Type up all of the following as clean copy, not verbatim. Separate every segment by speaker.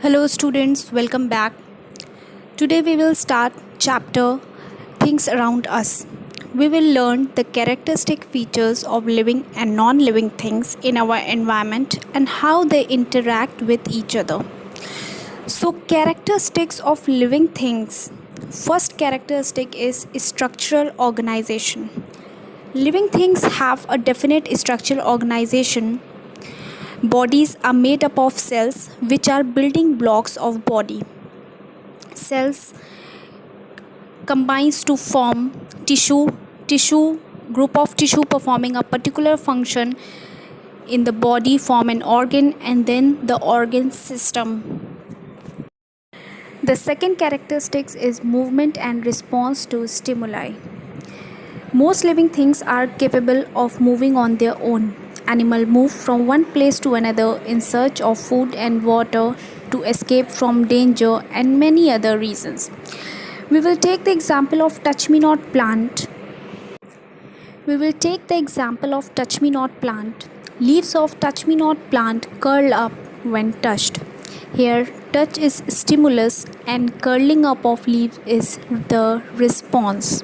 Speaker 1: Hello students, welcome back. Today we will start chapter Things Around Us. We will learn the characteristic features of living and non-living things in our environment and how they interact with each other. So characteristics of living things. First characteristic is structural organization. Living things have a definite structural organization. Bodies are made up of cells which are building blocks of body. Cells combines to form tissue group of tissue performing a particular function in the body form an organ and then the organ system. The second characteristics is movement and response to stimuli. Most living things are capable of moving on their own. Animals move from one place to another in search of food and water, to escape from danger, and many other reasons. We will take the example of touch-me-not plant. Leaves of touch-me-not plant curl up when touched. Here, touch is stimulus and curling up of leaves is the response.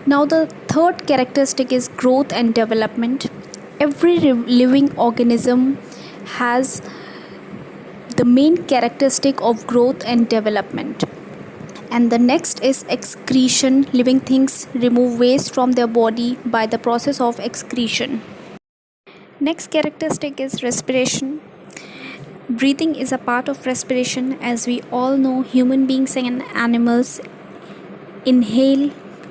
Speaker 1: Now the third characteristic is growth and development. Every living organism has the main characteristic of growth and development. And the next is excretion. Living things remove waste from their body by the process of excretion. Next characteristic is respiration. Breathing is a part of respiration. As we all know, human beings and animals inhale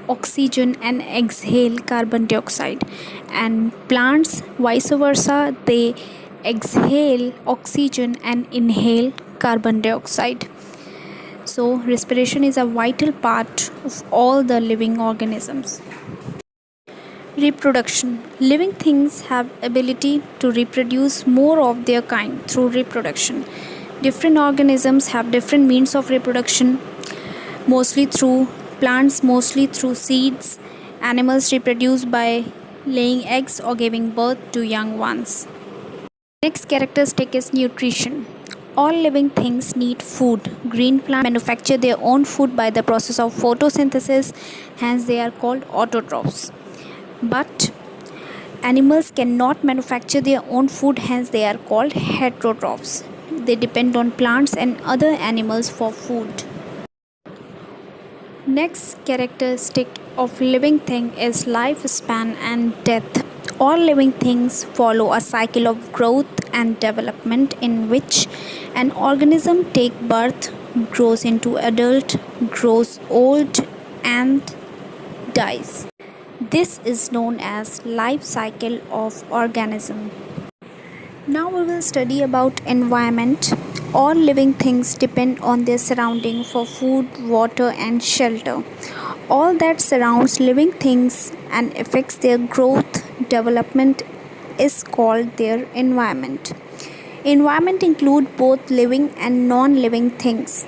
Speaker 1: oxygen and exhale carbon dioxide, and plants vice versa, they exhale oxygen and inhale carbon dioxide. So respiration is a vital part of all the living organisms. Reproduction. Living things have ability to reproduce more of their kind through reproduction. Different organisms have different means of reproduction, mostly through plants, mostly through seeds. Animals reproduce by laying eggs or giving birth to young ones. Next characteristic is nutrition. All living things need food. Green plants manufacture their own food by the process of photosynthesis, hence they are called autotrophs. But animals cannot manufacture their own food, hence they are called heterotrophs. They depend on plants and other animals for food. Next characteristic of living thing is lifespan and death. All living things follow a cycle of growth and development in which an organism takes birth, grows into adult, grows old and dies. This is known as life cycle of organism. Now we will study about environment. All living things depend on their surrounding for food, water and shelter. All that surrounds living things and affects their growth, development is called their environment. Environment include both living and non-living things.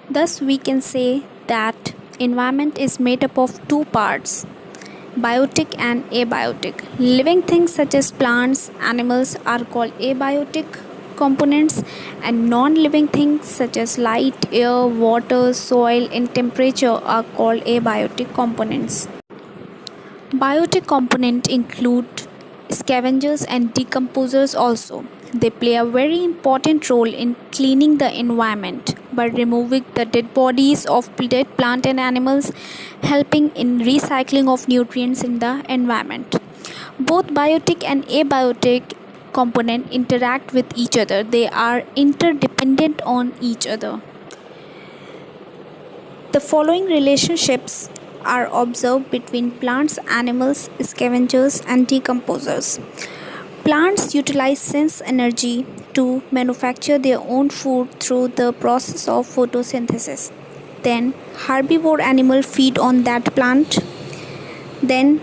Speaker 1: Thus we can say that environment is made up of two parts, biotic and abiotic. Living things such as plants, animals are called abiotic components, and non-living things such as light, air, water, soil and temperature are called abiotic components. Biotic components include scavengers and decomposers also. They play a very important role in cleaning the environment by removing the dead bodies of dead plant and animals, helping in recycling of nutrients in the environment. Both biotic and abiotic components interact with each other. They are interdependent on each other. The following relationships are observed between plants, animals, scavengers and decomposers. Plants utilize sense energy to manufacture their own food through the process of photosynthesis. Then herbivore animals feed on that plant. Then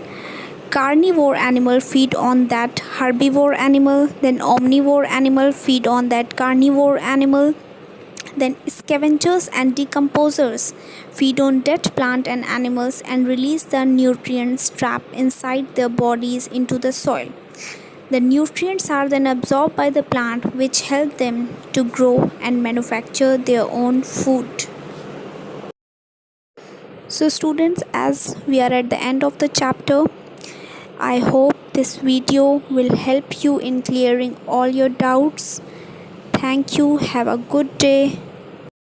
Speaker 1: carnivore animal feed on that herbivore animal. Then omnivore animal feed on that carnivore animal. Then scavengers and decomposers feed on dead plant and animals and release the nutrients trapped inside their bodies into the soil. The nutrients are then absorbed by the plant, which help them to grow and manufacture their own food. So, students, as we are at the end of the chapter, I hope this video will help you in clearing all your doubts. Thank you. Have a good day.